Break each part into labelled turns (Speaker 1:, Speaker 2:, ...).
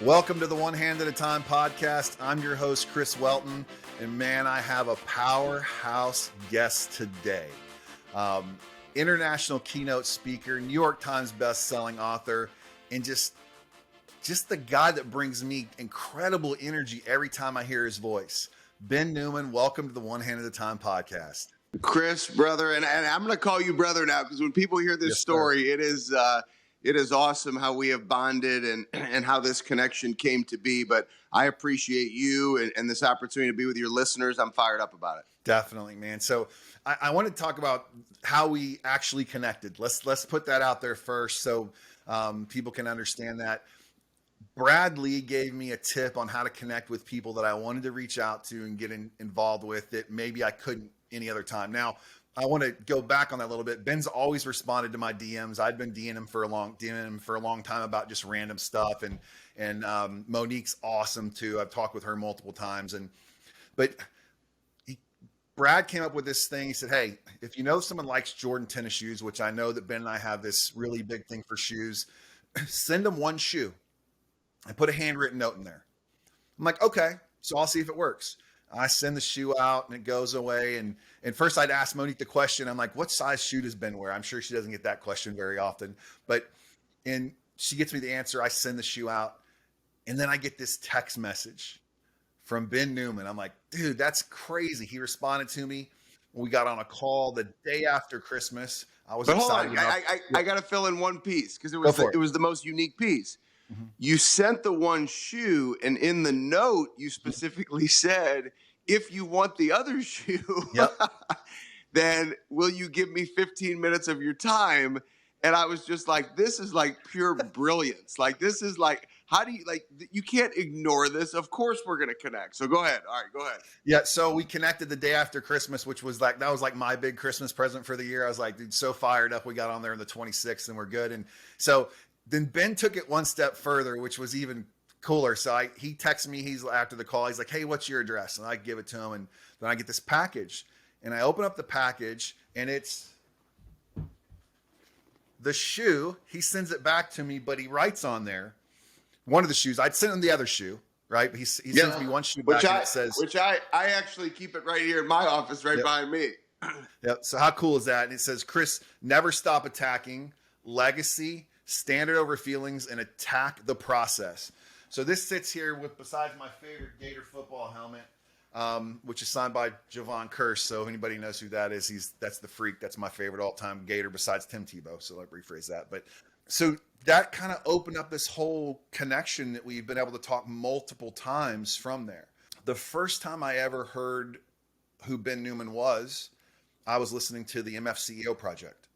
Speaker 1: Welcome to the One Hand at a Time podcast. I'm your host, Chris Welton, and man, I have a powerhouse guest today. International keynote speaker, New York Times best-selling author, and just the guy that brings me incredible energy every time I hear his voice. Ben Newman, welcome to the One Hand at a Time podcast.
Speaker 2: Chris, brother, and I'm going to call you brother now because when people hear this story, it is awesome how we have bonded and how this connection came to be. But I appreciate you and this opportunity to be with your listeners. I'm fired up about it.
Speaker 1: Definitely, man. So I want to talk about how we actually connected. Let's put that out there first so people can understand that. Bradley gave me a tip on how to connect with people that I wanted to reach out to and get involved with that maybe I couldn't any other time. Now, I want to go back on that a little bit. Ben's always responded to my DMs. I'd been DMing him for a long time about just random stuff. And Monique's awesome too. I've talked with her multiple times. But Brad came up with this thing. He said, hey, if you know someone likes Jordan tennis shoes, which I know that Ben and I have this really big thing for shoes, send them one shoe and put a handwritten note in there. I'm like, okay, so I'll see if it works. I send the shoe out and it goes away. And first I'd ask Monique the question. I'm like, what size shoe does Ben wear? I'm sure she doesn't get that question very often, and she gets me the answer. I send the shoe out and then I get this text message from Ben Newman. I'm like, dude, that's crazy. He responded to me. We got on a call the day after Christmas. I was excited.
Speaker 2: Hold on. I got to fill in one piece because it was the most unique piece. Mm-hmm. You sent the one shoe, and in the note, you specifically said, if you want the other shoe, yep. Then will you give me 15 minutes of your time? And I was just like, this is like pure brilliance. Like, this is like, how do you, like, you can't ignore this. Of course we're going to connect. So go ahead. All right, go ahead.
Speaker 1: Yeah. So we connected the day after Christmas, which was like, that was like my big Christmas present for the year. I was like, dude, so fired up. We got on there on the 26th and we're good. And so then Ben took it one step further, which was even cooler. So he texted me, after the call, he's like, hey, what's your address? And I give it to him. And then I get this package and I open up the package and it's the shoe. He sends it back to me, but he writes on there one of the shoes. I'd send him the other shoe, right? But he sends me one shoe back and it says,
Speaker 2: which I actually keep it right here in my office, right behind me.
Speaker 1: Yep. So how cool is that? And it says, Chris, never stop attacking, legacy, standard over feelings, and attack the process. So this sits here with, besides my favorite Gator football helmet, which is signed by Javon Curse. So if anybody knows who that is, that's the freak. That's my favorite all-time Gator besides Tim Tebow. So let me rephrase that. But so that kind of opened up this whole connection that we've been able to talk multiple times from there. The first time I ever heard who Ben Newman was, I was listening to the MFCEO project.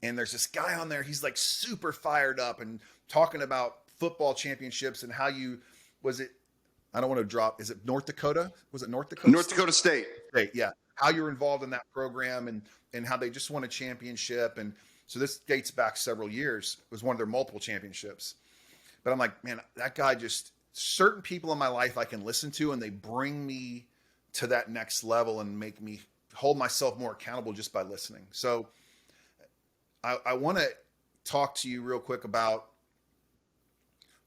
Speaker 1: And there's this guy on there, he's like super fired up and talking about football championships and how I don't want to drop, is it North Dakota? Was it North Dakota?
Speaker 2: North Dakota State.
Speaker 1: State, yeah. How you're involved in that program and how they just won a championship. And so this dates back several years. It was one of their multiple championships. But I'm like, man, that guy certain people in my life I can listen to and they bring me to that next level and make me hold myself more accountable just by listening. So I want to talk to you real quick about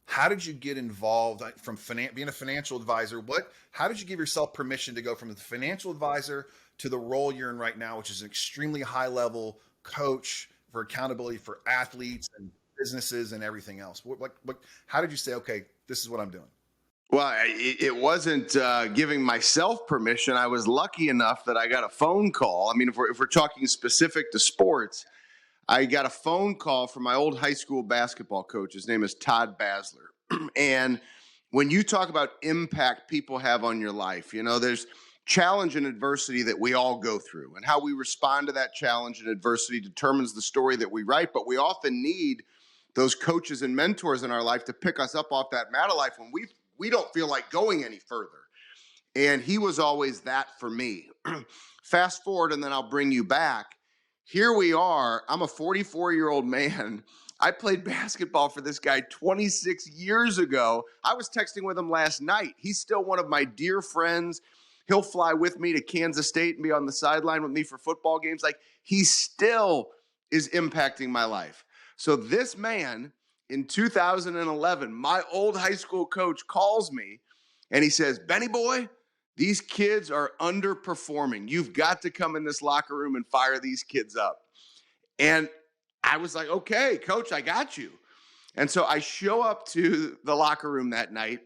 Speaker 1: how did you get involved from being a financial advisor? How did you give yourself permission to go from the financial advisor to the role you're in right now, which is an extremely high level coach for accountability for athletes and businesses and everything else? How did you say, okay, this is what I'm doing?
Speaker 2: Well, it wasn't giving myself permission. I was lucky enough that I got a phone call. I mean, if we're talking specific to sports, I got a phone call from my old high school basketball coach. His name is Todd Basler. And when you talk about impact people have on your life, there's challenge and adversity that we all go through. And how we respond to that challenge and adversity determines the story that we write. But we often need those coaches and mentors in our life to pick us up off that mat of life when we don't feel like going any further. And he was always that for me. Fast forward, and then I'll bring you back. Here we are. I'm a 44-year-old man. I played basketball for this guy 26 years ago. I was texting with him last night. He's still one of my dear friends. He'll fly with me to Kansas State and be on the sideline with me for football games. Like, he still is impacting my life. So this man in 2011, my old high school coach calls me and he says, Benny boy, these kids are underperforming. You've got to come in this locker room and fire these kids up. And I was like, okay, coach, I got you. And so I show up to the locker room that night.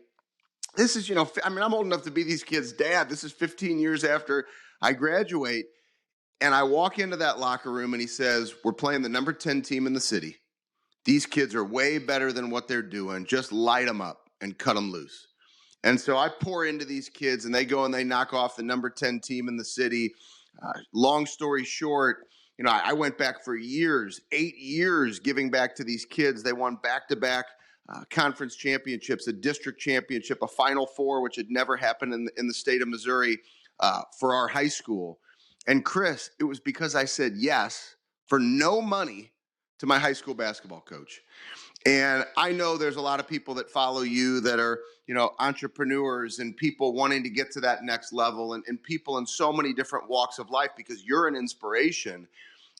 Speaker 2: This is, I'm old enough to be these kids' dad. This is 15 years after I graduate. And I walk into that locker room and he says, we're playing the number 10 team in the city. These kids are way better than what they're doing. Just light them up and cut them loose. And so I pour into these kids and they go and they knock off the number 10 team in the city. Long story short, I went back for years, 8 years, giving back to these kids. They won back-to-back conference championships, a district championship, a Final Four, which had never happened in the state of Missouri for our high school. And Chris, it was because I said yes for no money to my high school basketball coach. And I know there's a lot of people that follow you that are, entrepreneurs and people wanting to get to that next level and people in so many different walks of life because you're an inspiration.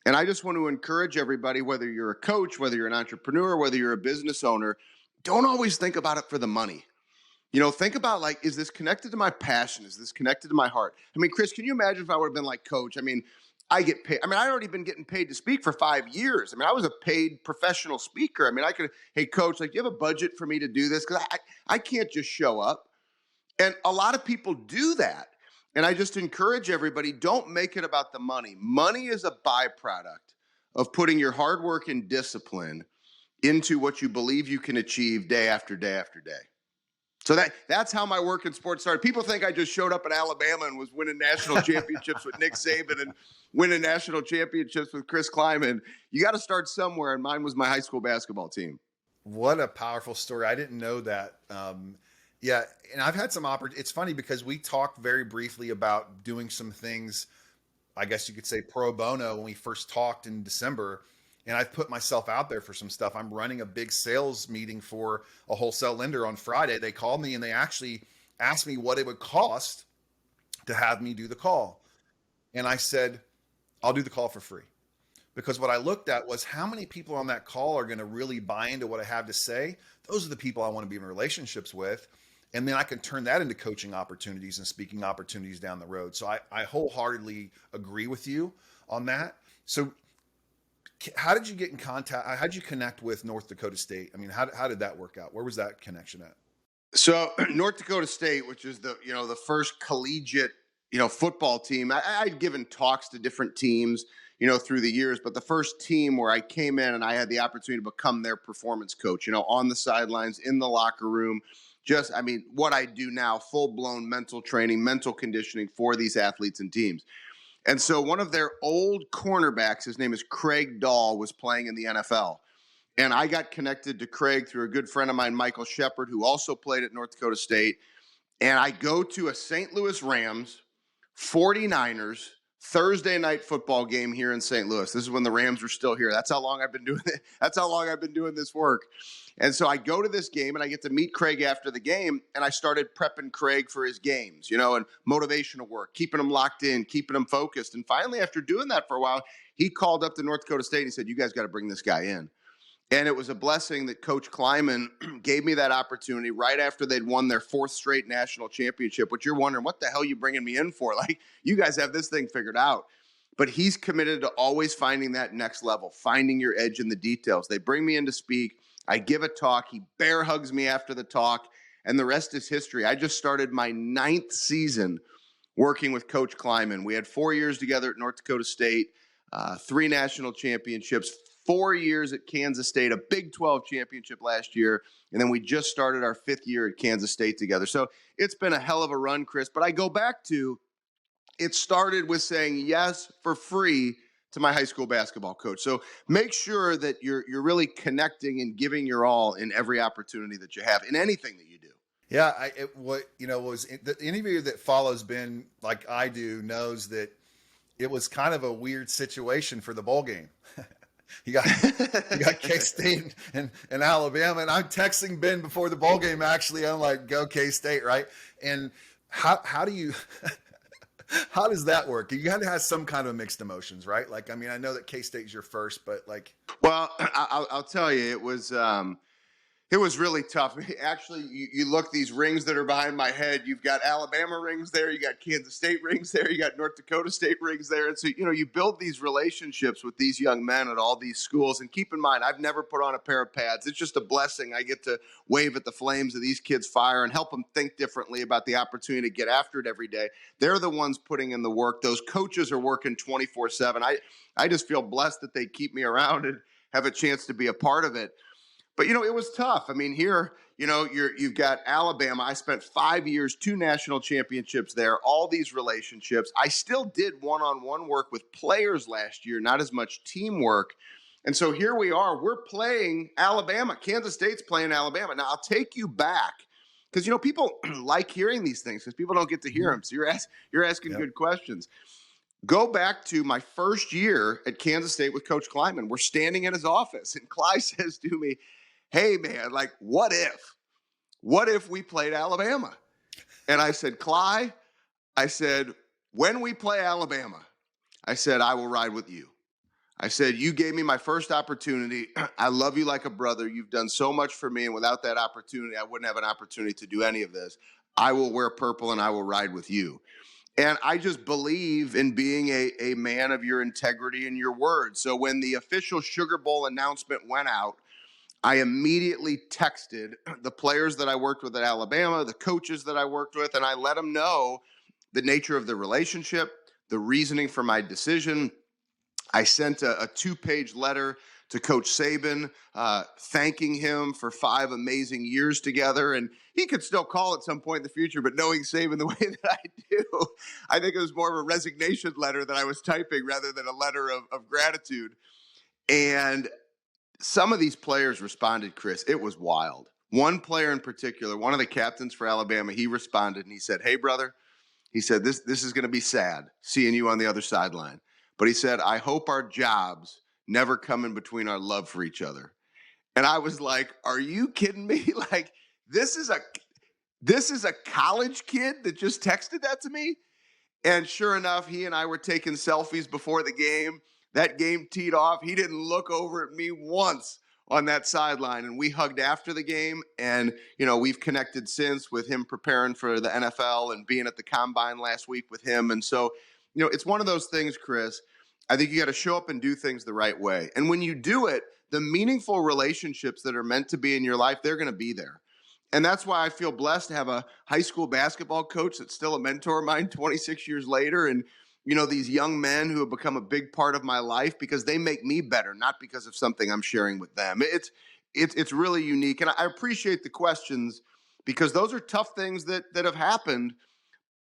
Speaker 2: And I just want to encourage everybody, whether you're a coach, whether you're an entrepreneur, whether you're a business owner, don't always think about it for the money. Think about is this connected to my passion? Is this connected to my heart? I mean, Chris, can you imagine if I would have been like coach? I mean, I get paid. I mean, I'd already been getting paid to speak for 5 years. I mean, I was a paid professional speaker. I mean, hey, coach, do you have a budget for me to do this? Because I can't just show up. And a lot of people do that. And I just encourage everybody, don't make it about the money. Money is a byproduct of putting your hard work and discipline into what you believe you can achieve day after day after day. So that's how my work in sports started. People think I just showed up in Alabama and was winning national championships with Nick Saban and winning national championships with Chris Kleiman. You got to start somewhere, and mine was my high school basketball team.
Speaker 1: What a powerful story. I didn't know that. Yeah, and I've had some opportunities. It's funny because we talked very briefly about doing some things, I guess you could say pro bono, when we first talked in December. And I've put myself out there for some stuff. I'm running a big sales meeting for a wholesale lender on Friday. They called me and they actually asked me what it would cost to have me do the call. And I said, I'll do the call for free. Because what I looked at was how many people on that call are going to really buy into what I have to say. Those are the people I want to be in relationships with. And then I can turn that into coaching opportunities and speaking opportunities down the road. So I wholeheartedly agree with you on that. So how did you get in contact? How did you connect with North Dakota State? I mean, how did that work out? Where was that connection at?
Speaker 2: So North Dakota State, which is the first collegiate, football team. I'd given talks to different teams, through the years, but the first team where I came in and I had the opportunity to become their performance coach, on the sidelines, in the locker room, what I do now, full blown mental training, mental conditioning for these athletes and teams. And so one of their old cornerbacks, his name is Craig Dahl, was playing in the NFL. And I got connected to Craig through a good friend of mine, Michael Shepard, who also played at North Dakota State. And I go to a St. Louis Rams, 49ers, Thursday night football game here in St. Louis. This is when the Rams were still here. That's how long I've been doing it. That's how long I've been doing this work. And so I go to this game and I get to meet Craig after the game, and I started prepping Craig for his games, and motivational work, keeping him locked in, keeping him focused. And finally, after doing that for a while, he called up to North Dakota State and he said, you guys got to bring this guy in. And it was a blessing that Coach Kleiman gave me that opportunity right after they'd won their 4th straight national championship, which you're wondering, what the hell are you bringing me in for? Like, you guys have this thing figured out. But he's committed to always finding that next level, finding your edge in the details. They bring me in to speak. I give a talk. He bear hugs me after the talk, and the rest is history. I just started my 9th season working with Coach Kleiman. We had 4 years together at North Dakota State, 3 national championships, 4 years at Kansas State, a Big 12 championship last year, and then we just started our 5th year at Kansas State together. So it's been a hell of a run, Chris. But I go back to, it started with saying yes for free to my high school basketball coach. So make sure that you're really connecting and giving your all in every opportunity that you have in anything that you do.
Speaker 1: Yeah, anybody that follows Ben like I do knows that it was kind of a weird situation for the bowl game. You got K-State and Alabama, and I'm texting Ben before the bowl game. Actually, I'm like, "Go K-State!" Right? And how do you? How does that work? You got to have some kind of mixed emotions, right? I know that K-State is your first, but
Speaker 2: Well, I'll tell you, it was It was really tough. Actually, you look these rings that are behind my head. You've got Alabama rings there. You got Kansas State rings there. You got North Dakota State rings there. And so, you build these relationships with these young men at all these schools. And keep in mind, I've never put on a pair of pads. It's just a blessing. I get to wave at the flames of these kids' fire and help them think differently about the opportunity to get after it every day. They're the ones putting in the work. Those coaches are working 24/7. I just feel blessed that they keep me around and have a chance to be a part of it. But it was tough. I mean, here, you've got Alabama. I spent 5 years, 2 national championships there, all these relationships. I still did one-on-one work with players last year, not as much teamwork. And so here we are. We're playing Alabama. Kansas State's playing Alabama. Now I'll take you back because people like hearing these things because people don't get to hear them. So you're asking
Speaker 1: Yep.
Speaker 2: good questions. Go back to my first year at Kansas State with Coach Kleiman. We're standing in his office, and Cly says to me, "Hey man, like what if we played Alabama?" And I said, "Cly," I said, "when we play Alabama," I said, "I will ride with you." I said, "You gave me my first opportunity. I love you like a brother. You've done so much for me. And without that opportunity, I wouldn't have an opportunity to do any of this. I will wear purple and I will ride with you." And I just believe in being a man of your integrity and your word. So when the official Sugar Bowl announcement went out, I immediately texted the players that I worked with at Alabama, the coaches that I worked with, and I let them know the nature of the relationship, the reasoning for my decision. I sent a 2-page letter to Coach Saban, thanking him for 5 amazing years together. And he could still call at some point in the future, but knowing Saban the way that I do, I think it was more of a resignation letter that I was typing rather than a letter of gratitude. And some of these players responded, Chris. It was wild. One player in particular, one of the captains for Alabama, he responded and he said, "Hey, brother," he said, this is going to be sad seeing you on the other sideline. But he said, "I hope our jobs never come in between our love for each other." And I was like, "Are you kidding me?" Like, this is a college kid that just texted that to me. And sure enough, he and I were taking selfies before the game. That game teed off. He didn't look over at me once on that sideline. And we hugged after the game. And, we've connected since with him preparing for the NFL and being at the combine last week with him. And so, it's one of those things, Chris. I think you got to show up and do things the right way. And when you do it, the meaningful relationships that are meant to be in your life, they're going to be there. And that's why I feel blessed to have a high school basketball coach that's still a mentor of mine 26 years later. And, these young men who have become a big part of my life because they make me better, not because of something I'm sharing with them. It's really unique. And I appreciate the questions because those are tough things that have happened.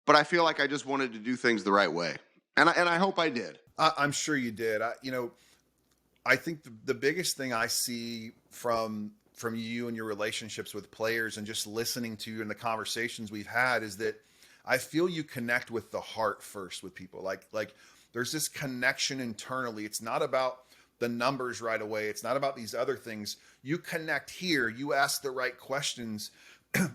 Speaker 2: But I feel like I just wanted to do things the right way. And I hope I did.
Speaker 1: I'm sure you did. I think the biggest thing I see from you and your relationships with players and just listening to you and the conversations we've had is that I feel you connect with the heart first with people. Like there's this connection internally. It's not about the numbers right away. It's not about these other things. You connect here. You ask the right questions.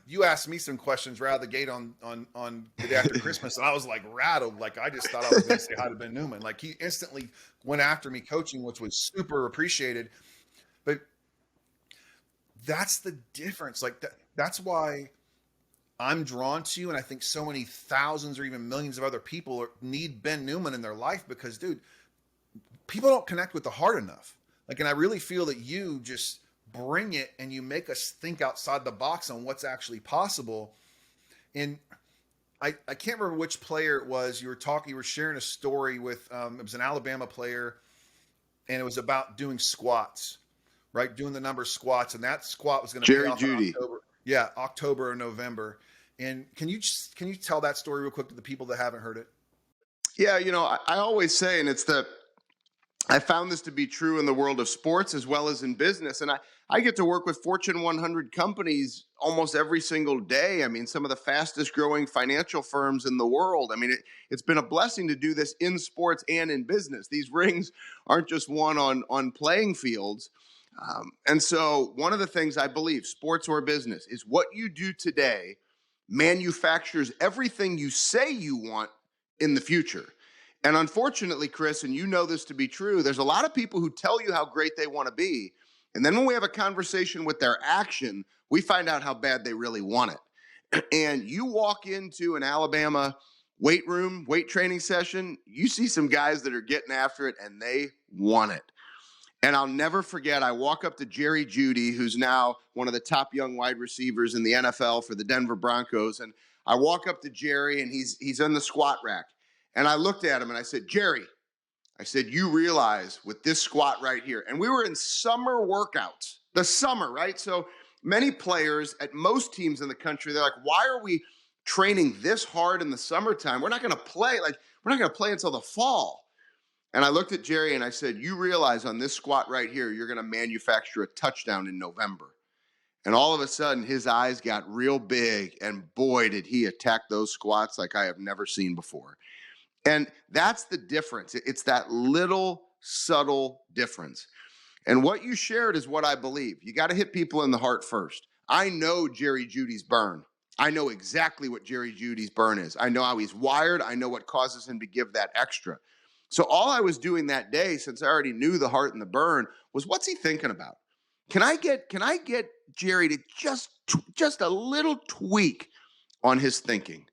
Speaker 1: You asked me some questions right out of the gate on the day after Christmas, and I was like rattled. Like I just thought I was going to say hi to Ben Newman. Like he instantly went after me coaching, which was super appreciated. But that's the difference. Like that's why I'm drawn to you, and I think so many thousands or even millions of other people need Ben Newman in their life because, dude, people don't connect with the heart enough. Like, and I really feel that you just bring it and you make us think outside the box on what's actually possible. And I can't remember which player it was. You were sharing a story with, it was an Alabama player, and it was about doing squats, right? Doing the number of squats. And that squat was going to be
Speaker 2: Jerry
Speaker 1: off
Speaker 2: Judy.
Speaker 1: in October. Yeah, October or November. And can you tell that story real quick to the people that haven't heard it?
Speaker 2: Yeah, I always say, and I found this to be true in the world of sports as well as in business. And I get to work with Fortune 100 companies almost every single day. I mean, some of the fastest growing financial firms in the world. I mean, it's been a blessing to do this in sports and in business. These rings aren't just won on playing fields. And so one of the things I believe, sports or business, is what you do today manufactures everything you say you want in the future. And unfortunately, Chris, and you know this to be true, there's a lot of people who tell you how great they want to be. And then when we have a conversation with their action, we find out how bad they really want it. And you walk into an Alabama weight training session, you see some guys that are getting after it and they want it. And I'll never forget, I walk up to Jerry Jeudy, who's now one of the top young wide receivers in the NFL for the Denver Broncos. And I walk up to Jerry, and he's on the squat rack. And I looked at him, and I said, Jerry, I said, you realize with this squat right here, and we were in summer workouts, the summer, right? So many players at most teams in the country, they're like, why are we training this hard in the summertime? We're not going to play. We're not going to play until the fall. And I looked at Jerry and I said, you realize on this squat right here, you're going to manufacture a touchdown in November. And all of a sudden, his eyes got real big. And boy, did he attack those squats like I have never seen before. And that's the difference. It's that little subtle difference. And what you shared is what I believe. You got to hit people in the heart first. I know Jerry Jeudy's burn. I know exactly what Jerry Jeudy's burn is. I know how he's wired. I know what causes him to give that extra. So all I was doing that day, since I already knew the heart and the burn, was what's he thinking about? Can I get Jerry to just a little tweak on his thinking?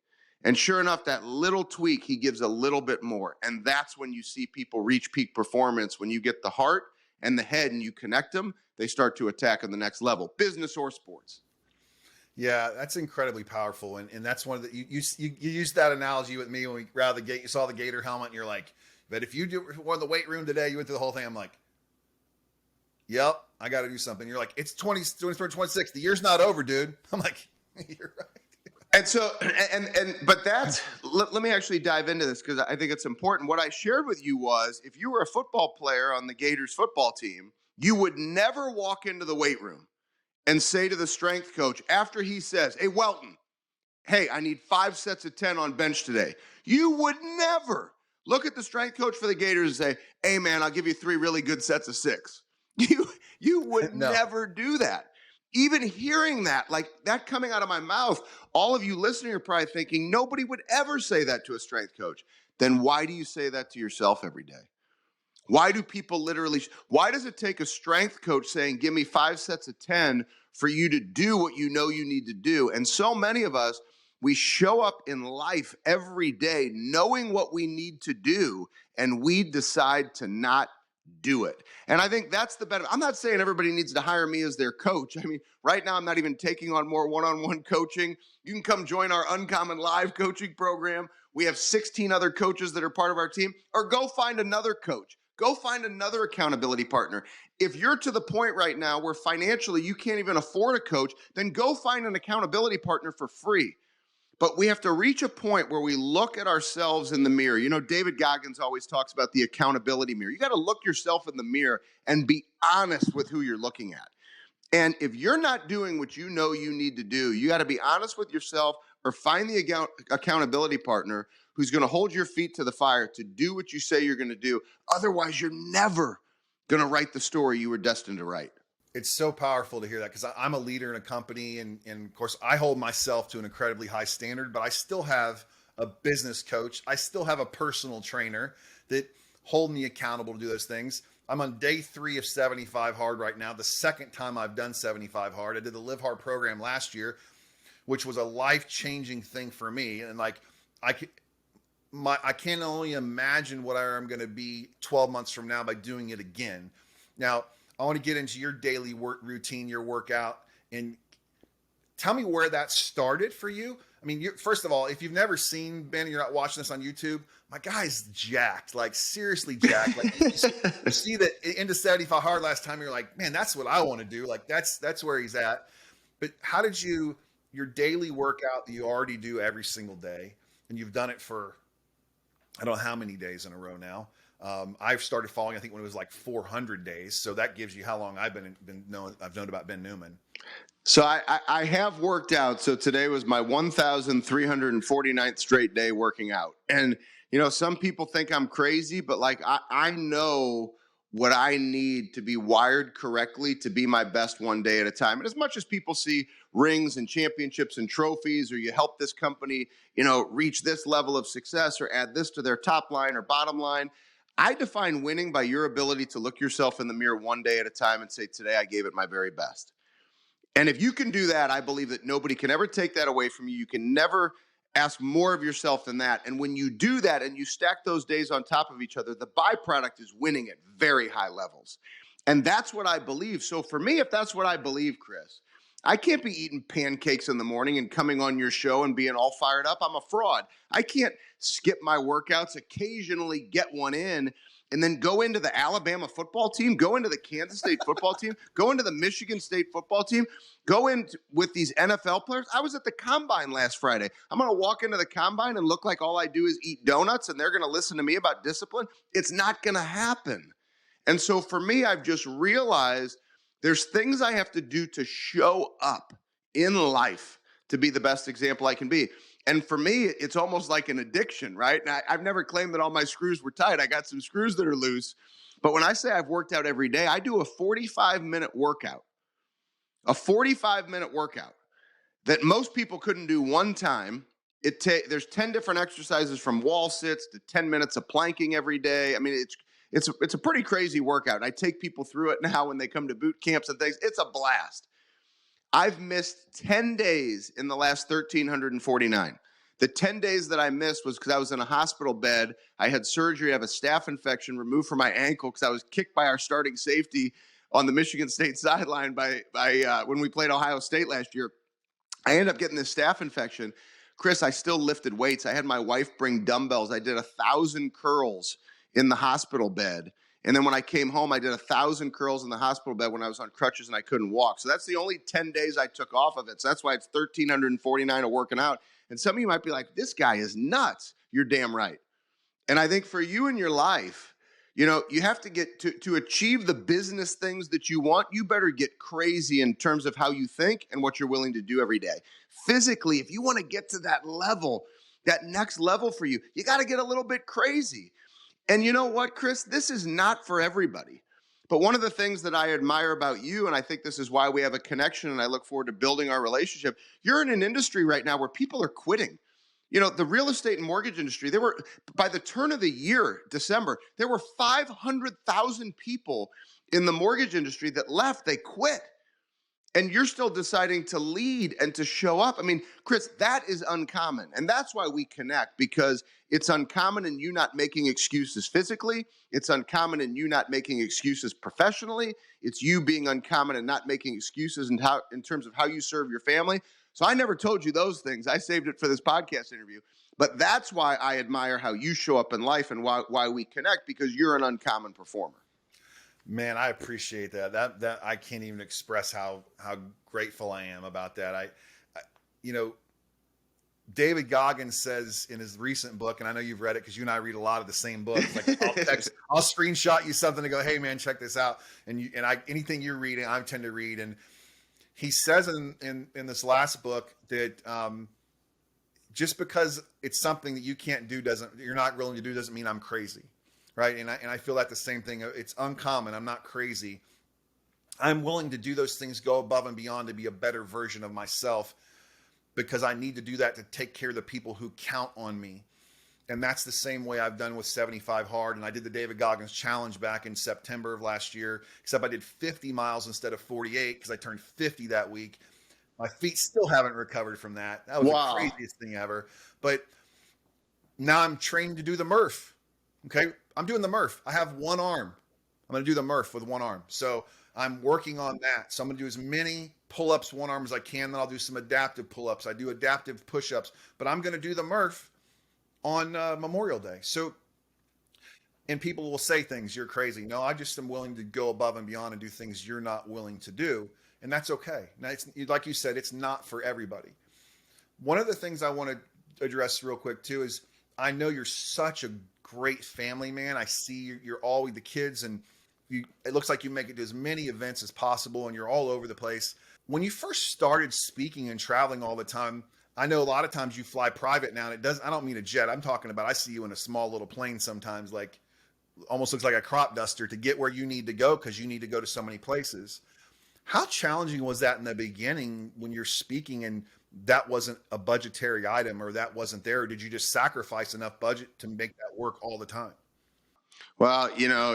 Speaker 2: And sure enough, that little tweak, he gives a little bit more. And that's when you see people reach peak performance. When you get the heart and the head and you connect them, they start to attack on the next level, business or sports.
Speaker 1: Yeah, that's incredibly powerful. And that's one of the, you used that analogy with me when we got out of the gate, you saw the Gator helmet and you're like, but if you do one of the weight room today, you went through the whole thing. I'm like, yep, I got to do something. You're like, it's 26. The year's not over, dude. I'm like, you're right.
Speaker 2: And so, but let me actually dive into this because I think it's important. What I shared with you was if you were a football player on the Gators football team, you would never walk into the weight room and say to the strength coach after he says, hey, Welton, hey, I need 5 sets of 10 on bench today. You would never look at the strength coach for the Gators and say, hey, man, I'll give you 3 really good sets of 6. You would
Speaker 1: No.
Speaker 2: never do that. Even hearing that, like that coming out of my mouth, all of you listening are probably thinking, nobody would ever say that to a strength coach. Then why do you say that to yourself every day? Why do people why does it take a strength coach saying, give me 5 sets of 10 for you to do what you know you need to do? And so many of us, we show up in life every day knowing what we need to do, and we decide to not do it. And I think that's the benefit. I'm not saying everybody needs to hire me as their coach. I mean, right now I'm not even taking on more one-on-one coaching. You can come join our Uncommon Live coaching program. We have 16 other coaches that are part of our team. Or go find another coach. Go find another accountability partner. If you're to the point right now where financially you can't even afford a coach, then go find an accountability partner for free. But we have to reach a point where we look at ourselves in the mirror. You know, David Goggins always talks about the accountability mirror. You got to look yourself in the mirror and be honest with who you're looking at. And if you're not doing what you know you need to do, you got to be honest with yourself or find the accountability partner who's going to hold your feet to the fire to do what you say you're going to do. Otherwise, you're never going to write the story you were destined to write.
Speaker 1: It's so powerful to hear that because I'm a leader in a company. And of course, I hold myself to an incredibly high standard, but I still have a business coach. I still have a personal trainer that hold me accountable to do those things. I'm on day 3 of 75 hard right now. The second time I've done 75 hard. I did the Live Hard program last year, which was a life-changing thing for me. And like, I can only imagine what I'm going to be 12 months from now by doing it again. Now, I want to get into your daily work routine, your workout, and tell me where that started for you. I mean, first of all, if you've never seen Ben and you're not watching this on YouTube, my guy's jacked, like seriously jacked. Like you see that into 75 hard last time, you're like, man, that's what I want to do. Like that's where he's at. But how did your daily workout that you already do every single day, and you've done it for, I don't know how many days in a row now. I've started following, I think when it was like 400 days. So that gives you how long I've known about Ben Newman.
Speaker 2: So I have worked out. So today was my 1,349th straight day working out. And, you know, some people think I'm crazy, but like I know what I need to be wired correctly to be my best one day at a time. And as much as people see rings and championships and trophies, or you help this company, you know, reach this level of success or add this to their top line or bottom line, I define winning by your ability to look yourself in the mirror one day at a time and say, today I gave it my very best. And if you can do that, I believe that nobody can ever take that away from you. You can never ask more of yourself than that. And when you do that and you stack those days on top of each other, the byproduct is winning at very high levels. And that's what I believe. So for me, if that's what I believe, Chris, I can't be eating pancakes in the morning and coming on your show and being all fired up. I'm a fraud. I can't skip my workouts, occasionally get one in, and then go into the Alabama football team, go into the Kansas State football team, go into the Michigan State football team, go in with these NFL players. I was at the combine last Friday. I'm going to walk into the combine and look like all I do is eat donuts and they're going to listen to me about discipline. It's not going to happen. And so for me, I've just realized there's things I have to do to show up in life to be the best example I can be. And for me, it's almost like an addiction, right? And I've never claimed that all my screws were tight. I got some screws that are loose. But when I say I've worked out every day, I do a 45-minute workout, a 45-minute workout that most people couldn't do one time. There's 10 different exercises from wall sits to 10 minutes of planking every day. I mean, it's a pretty crazy workout. And I take people through it now when they come to boot camps and things. It's a blast. I've missed 10 days in the last 1,349. The 10 days that I missed was because I was in a hospital bed. I had surgery. I have a staph infection removed from my ankle because I was kicked by our starting safety on the Michigan State sideline when we played Ohio State last year. I ended up getting this staph infection. Chris, I still lifted weights. I had my wife bring dumbbells. I did 1,000 curls in the hospital bed. And then when I came home, I did 1,000 curls in the hospital bed when I was on crutches and I couldn't walk. So that's the only 10 days I took off of it. So that's why it's 1,349 of working out. And some of you might be like, this guy is nuts. You're damn right. And I think for you in your life, you have to get to achieve the business things that you want. You better get crazy in terms of how you think and what you're willing to do every day. Physically, if you want to get to that level, that next level for you, you got to get a little bit crazy. And you know what, Chris? This is not for everybody. But one of the things that I admire about you, and I think this is why we have a connection and I look forward to building our relationship, you're in an industry right now where people are quitting. The real estate and mortgage industry, by the turn of the year, December, there were 500,000 people in the mortgage industry that left. They quit. And you're still deciding to lead and to show up. I mean, Chris, that is uncommon. And that's why we connect, because it's uncommon in you not making excuses physically. It's uncommon in you not making excuses professionally. It's you being uncommon and not making excuses in terms of how you serve your family. So I never told you those things. I saved it for this podcast interview. But that's why I admire how you show up in life and why we connect, because you're an uncommon performer.
Speaker 1: Man, I appreciate that. That I can't even express how grateful I am about that. David Goggins says in his recent book, and I know you've read it because you and I read a lot of the same books. Like I'll screenshot you something to go, hey man, check this out. Anything you're reading, I tend to read. And he says in this last book that just because it's something that you can't do you're not willing to do doesn't mean I'm crazy. Right. And I feel that the same thing. It's uncommon. I'm not crazy. I'm willing to do those things, go above and beyond to be a better version of myself, because I need to do that to take care of the people who count on me. And that's the same way I've done with 75 Hard. And I did the David Goggins Challenge back in September of last year, except I did 50 miles instead of 48 because I turned 50 that week. My feet still haven't recovered from that. That was the craziest thing ever. But now I'm trained to do the Murph. Okay. I'm doing the Murph. I have one arm. I'm going to do the Murph with one arm. So I'm working on that. So I'm going to do as many pull-ups one arm as I can. Then I'll do some adaptive pull-ups. I do adaptive push-ups, but I'm going to do the Murph on Memorial Day. So, and people will say things, you're crazy. No, I just am willing to go above and beyond and do things you're not willing to do. And that's okay. Now, it's like you said, it's not for everybody. One of the things I want to address real quick too is I know you're such a great family man. I see you're all with the kids, and it looks like you make it to as many events as possible, and you're all over the place. When you first started speaking and traveling all the time, I know a lot of times you fly private now, and I don't mean a jet. I'm talking about, I see you in a small little plane sometimes, like almost looks like a crop duster to get where you need to go because you need to go to so many places. How challenging was that in the beginning when you're speaking and that wasn't a budgetary item or that wasn't there? Or did you just sacrifice enough budget to make that work all the time?
Speaker 2: Well, now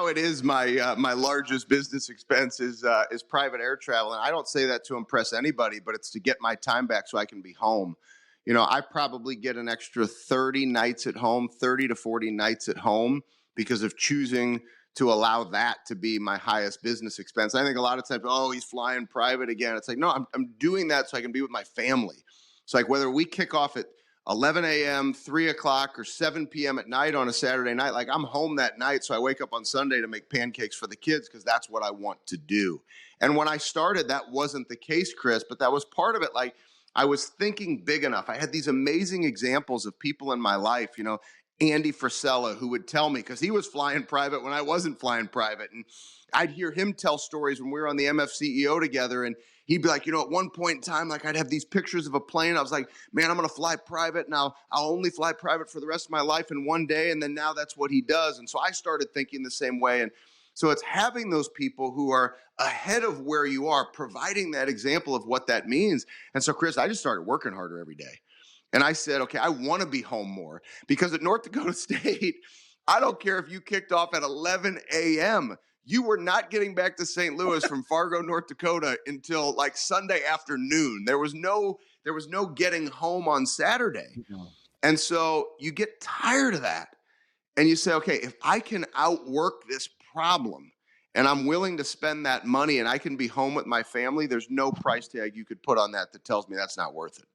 Speaker 2: it is my largest business expense is private air travel, and I don't say that to impress anybody, but it's to get my time back so I can be home. I probably get an extra 30 nights at home, 30 to 40 nights at home because of choosing to allow that to be my highest business expense. I think a lot of times, oh, he's flying private again. It's like, no, I'm doing that so I can be with my family. It's like whether we kick off at 11 a.m., 3 o'clock, or 7 p.m. at night on a Saturday night. Like, I'm home that night, so I wake up on Sunday to make pancakes for the kids because that's what I want to do. And when I started, that wasn't the case, Chris, but that was part of it. Like, I was thinking big enough. I had these amazing examples of people in my life, Andy Frisella, who would tell me, because he was flying private when I wasn't flying private. And I'd hear him tell stories when we were on the MFCEO together, and he'd be like, at one point in time, like I'd have these pictures of a plane. I was like, man, I'm going to fly private. Now I'll only fly private for the rest of my life in one day. And then now that's what he does. And so I started thinking the same way. And so it's having those people who are ahead of where you are, providing that example of what that means. And so, Chris, I just started working harder every day. And I said, okay, I want to be home more because at North Dakota State, I don't care if you kicked off at 11 a.m. You were not getting back to St. Louis from Fargo, North Dakota until like Sunday afternoon. There was no getting home on Saturday. And so you get tired of that. And you say, okay, if I can outwork this problem and I'm willing to spend that money and I can be home with my family, there's no price tag you could put on that tells me that's not worth it.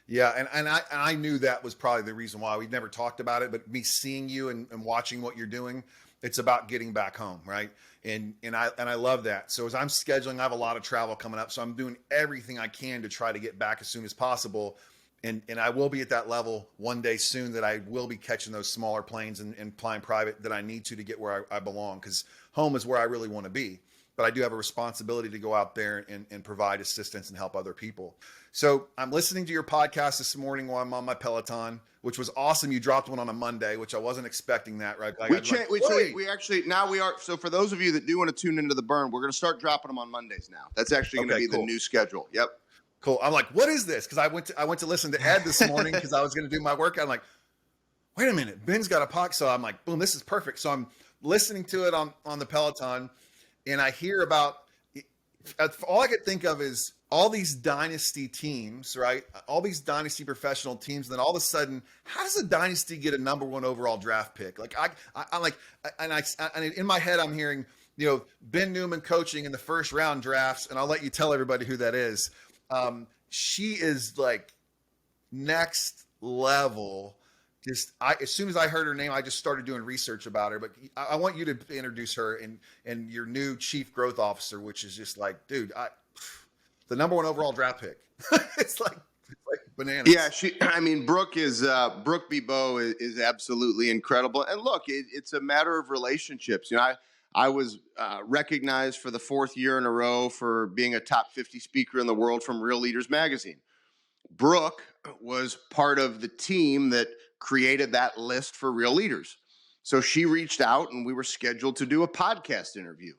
Speaker 1: Yeah, and I knew that was probably the reason why. We'd never talked about it, but me seeing you and watching what you're doing, it's about getting back home, right? And I love that. So as I'm scheduling, I have a lot of travel coming up, so I'm doing everything I can to try to get back as soon as possible. And I will be at that level one day soon that I will be catching those smaller planes and flying private that I need to get where I belong, because home is where I really want to be. But I do have a responsibility to go out there and provide assistance and help other people. So I'm listening to your podcast this morning while I'm on my Peloton, which was awesome. You dropped one on a Monday, which I wasn't expecting that, right?
Speaker 2: We actually, now we are. So for those of you that do want to tune into the burn, we're going to start dropping them on Mondays now. That's actually going to be the new schedule. Yep.
Speaker 1: Cool. I'm like, what is this? Because I went to listen to Ed this morning because I was going to do my workout. I'm like, wait a minute, Ben's got a podcast. So I'm like, boom, this is perfect. So I'm listening to it on the Peloton, and I hear about, all I could think of is all these dynasty teams, right? All these dynasty professional teams. And then all of a sudden, how does a dynasty get a number one overall draft pick? Like I'm like, and in my head, I'm hearing, Ben Newman coaching in the first round drafts. And I'll let you tell everybody who that is. She is like next level. As soon as I heard her name, I just started doing research about her. But I want you to introduce her and your new chief growth officer, which is just like, dude, the number one overall draft pick. it's like bananas.
Speaker 2: Yeah, Brooke Bebo is absolutely incredible. And look, it's a matter of relationships. I was recognized for the fourth year in a row for being a top 50 speaker in the world from Real Leaders Magazine. Brooke was part of the team that created that list for Real Leaders. So she reached out and we were scheduled to do a podcast interview.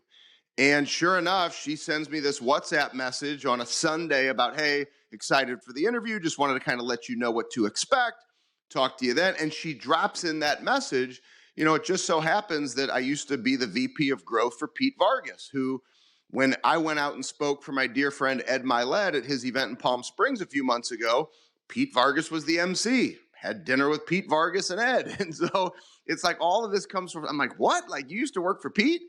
Speaker 2: And sure enough, she sends me this WhatsApp message on a Sunday about, hey, excited for the interview. Just wanted to kind of let you know what to expect. Talk to you then. And she drops in that message. It just so happens that I used to be the VP of growth for Pete Vargas, who, when I went out and spoke for my dear friend Ed Milet at his event in Palm Springs a few months ago, Pete Vargas was the MC. Had dinner with Pete Vargas and Ed. And so it's like all of this comes from, I'm like, what? Like, you used to work for Pete?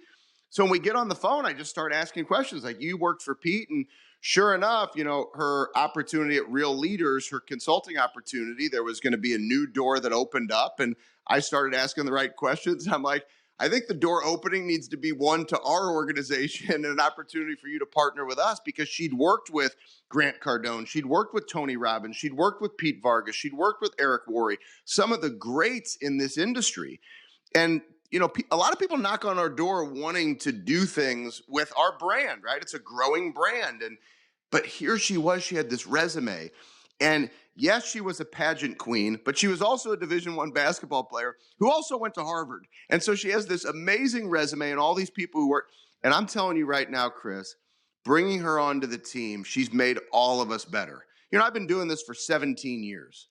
Speaker 2: So when we get on the phone, I just start asking questions like, you worked for Pete? And sure enough, her opportunity at Real Leaders, her consulting opportunity, there was going to be a new door that opened up. And I started asking the right questions. I'm like, I think the door opening needs to be one to our organization and an opportunity for you to partner with us, because she'd worked with Grant Cardone. She'd worked with Tony Robbins. She'd worked with Pete Vargas. She'd worked with Eric Worre, some of the greats in this industry. And, a lot of people knock on our door wanting to do things with our brand, right? It's a growing brand. But here she was, she had this resume. And yes, she was a pageant queen, but she was also a Division I basketball player who also went to Harvard. And so she has this amazing resume and all these people who work. And I'm telling you right now, Chris, bringing her onto the team, she's made all of us better. I've been doing this for 17 years.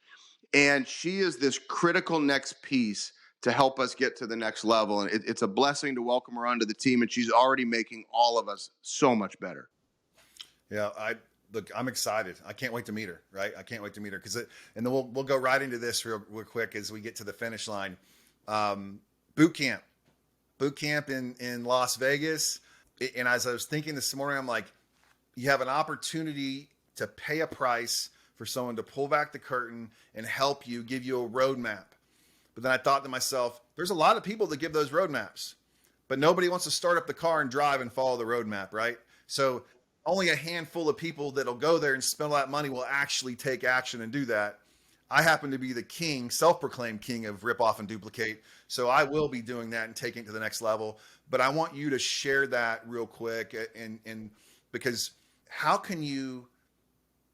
Speaker 2: And she is this critical next piece to help us get to the next level. And it's a blessing to welcome her onto the team. And she's already making all of us so much better.
Speaker 1: Yeah, look, I'm excited. I can't wait to meet her. Right, I can't wait to meet her and then we'll go right into this real quick as we get to the finish line. Boot camp, in Las Vegas, and as I was thinking this morning, I'm like, you have an opportunity to pay a price for someone to pull back the curtain and help you, give you a roadmap. But then I thought to myself, there's a lot of people that give those roadmaps, but nobody wants to start up the car and drive and follow the roadmap, right? So only a handful of people that'll go there and spend all that money will actually take action and do that. I happen to be the king, self-proclaimed king of rip off and duplicate. So I will be doing that and taking it to the next level. But I want you to share that real quick. And because how can you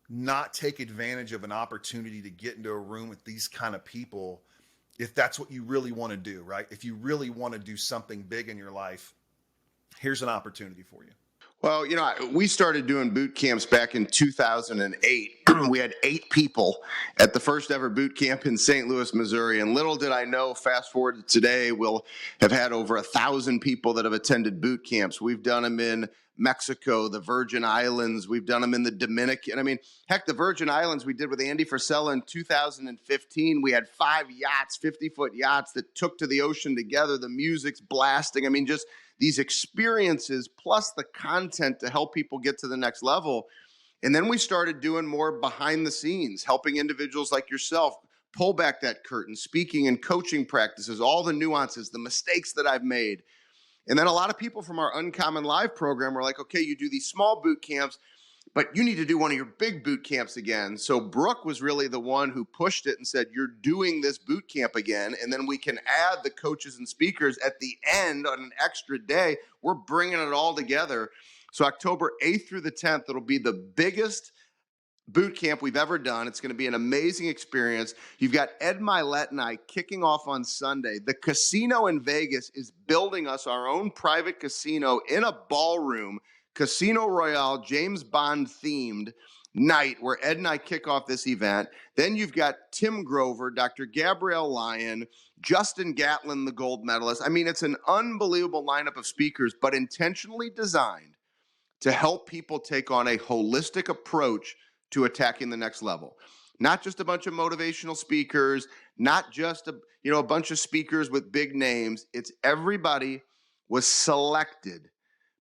Speaker 1: not take advantage of an opportunity to get into a room with these kind of people if that's what you really want to do, right? If you really want to do something big in your life, here's an opportunity for you.
Speaker 2: Well, we started doing boot camps back in 2008. We had 8 people at the first ever boot camp in St. Louis, Missouri. And little did I know, fast forward to today, we'll have had over 1,000 people that have attended boot camps. We've done them in Mexico, the Virgin Islands. We've done them in the Dominican. I mean, heck, the Virgin Islands we did with Andy Frisella in 2015. We had 5 yachts, 50-foot yachts that took to the ocean together. The music's blasting. I mean, just these experiences plus the content to help people get to the next level. And then we started doing more behind the scenes, helping individuals like yourself pull back that curtain, speaking and coaching practices, all the nuances, the mistakes that I've made. And then a lot of people from our Uncommon Live program were like, okay, you do these small boot camps, but you need to do one of your big boot camps again. So Brooke was really the one who pushed it and said, you're doing this boot camp again. And then we can add the coaches and speakers at the end on an extra day. We're bringing it all together. So October 8th through the 10th, it'll be the biggest boot camp we've ever done. It's going to be an amazing experience. You've got Ed Milet and I kicking off on Sunday. The casino in Vegas is building us our own private casino in a ballroom, Casino Royale, James Bond themed night where Ed and I kick off this event. Then you've got Tim Grover, Dr. Gabrielle Lyon, Justin Gatlin, the gold medalist. I mean, it's an unbelievable lineup of speakers, but intentionally designed to help people take on a holistic approach to attacking the next level. Not just a bunch of motivational speakers, not just a bunch of speakers with big names. It's everybody was selected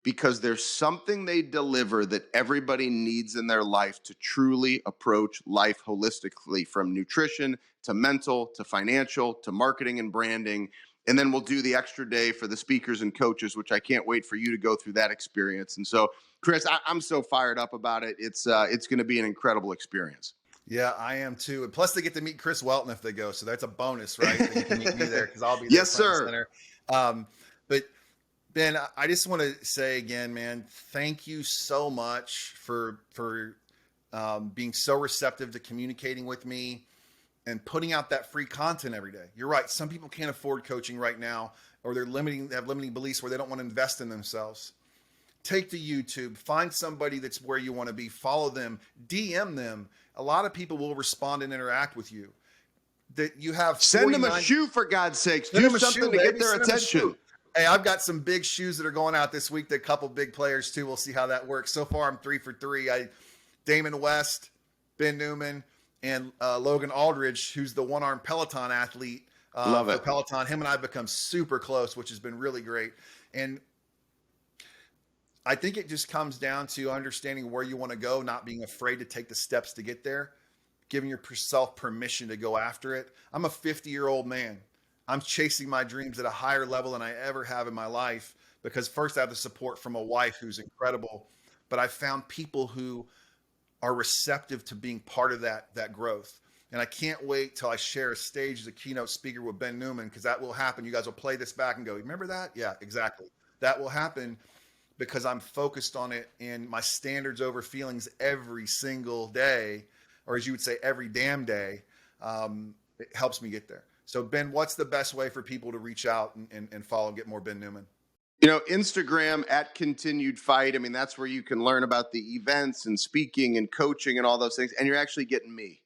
Speaker 2: because there's something they deliver that everybody needs in their life to truly approach life holistically, from nutrition to mental to financial to marketing and branding. And then we'll do the extra day for the speakers and coaches, which I can't wait for you to go through that experience. And so, Chris, I'm so fired up about it. It's going to be an incredible experience.
Speaker 1: Yeah, I am too. And plus, they get to meet Chris Welton if they go, so that's a bonus, right? That you can meet me there because I'll be there.
Speaker 2: Yes, sir.
Speaker 1: Center. But Ben, I just want to say again, man, thank you so much for being so receptive to communicating with me and putting out that free content every day. You're right. Some people can't afford coaching right now, or they have limiting beliefs where they don't want to invest in themselves. Take to YouTube, find somebody that's where you want to be, follow them, DM them. A lot of people will respond and interact with you. That you have
Speaker 2: send them a shoe, for God's sakes. Do something to get their attention.
Speaker 1: Hey, I've got some big shoes that are going out this week. A couple big players too. We'll see how that works. So far, I'm 3 for 3. Damon West, Ben Newman, and Logan Aldridge, who's the one-arm Peloton athlete.
Speaker 2: Love it.
Speaker 1: Peloton. Him and I have become super close, which has been really great. And I think it just comes down to understanding where you want to go, not being afraid to take the steps to get there, giving yourself permission to go after it. I'm a 50-year-old man. I'm chasing my dreams at a higher level than I ever have in my life because first I have the support from a wife who's incredible, but I found people who are receptive to being part of that growth. And I can't wait till I share a stage as a keynote speaker with Ben Newman, because that will happen. You guys will play this back and go, remember that? Yeah, exactly. That will happen because I'm focused on it, and my standards over feelings every single day, or as you would say, every damn day, it helps me get there. So Ben, what's the best way for people to reach out and follow and get more Ben Newman?
Speaker 2: Instagram at Continued Fight. I mean, that's where you can learn about the events and speaking and coaching and all those things. And you're actually getting me.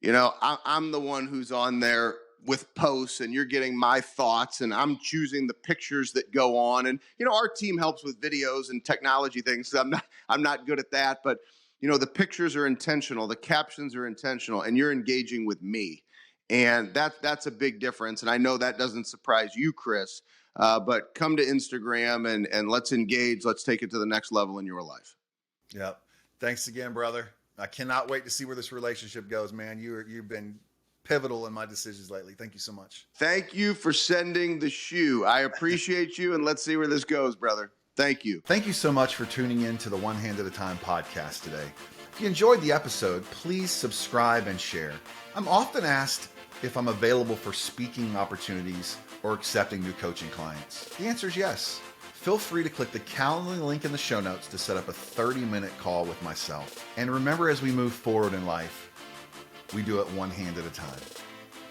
Speaker 2: I'm the one who's on there with posts and you're getting my thoughts and I'm choosing the pictures that go on. And, our team helps with videos and technology things. So I'm not good at that, but the pictures are intentional, the captions are intentional, and you're engaging with me. And that's a big difference. And I know that doesn't surprise you, Chris, but come to Instagram and let's engage. Let's take it to the next level in your life.
Speaker 1: Yep. Thanks again, brother. I cannot wait to see where this relationship goes, man. You've been pivotal in my decisions lately. Thank you so much.
Speaker 2: Thank you for sending the shoe. I appreciate you, and let's see where this goes, brother. Thank you.
Speaker 1: Thank you so much for tuning in to the One Hand at a Time podcast today. If you enjoyed the episode, please subscribe and share. I'm often asked if I'm available for speaking opportunities or accepting new coaching clients. The answer is yes. Feel free to click the Calendly link in the show notes to set up a 30-minute call with myself. And remember, as we move forward in life, we do it one hand at a time.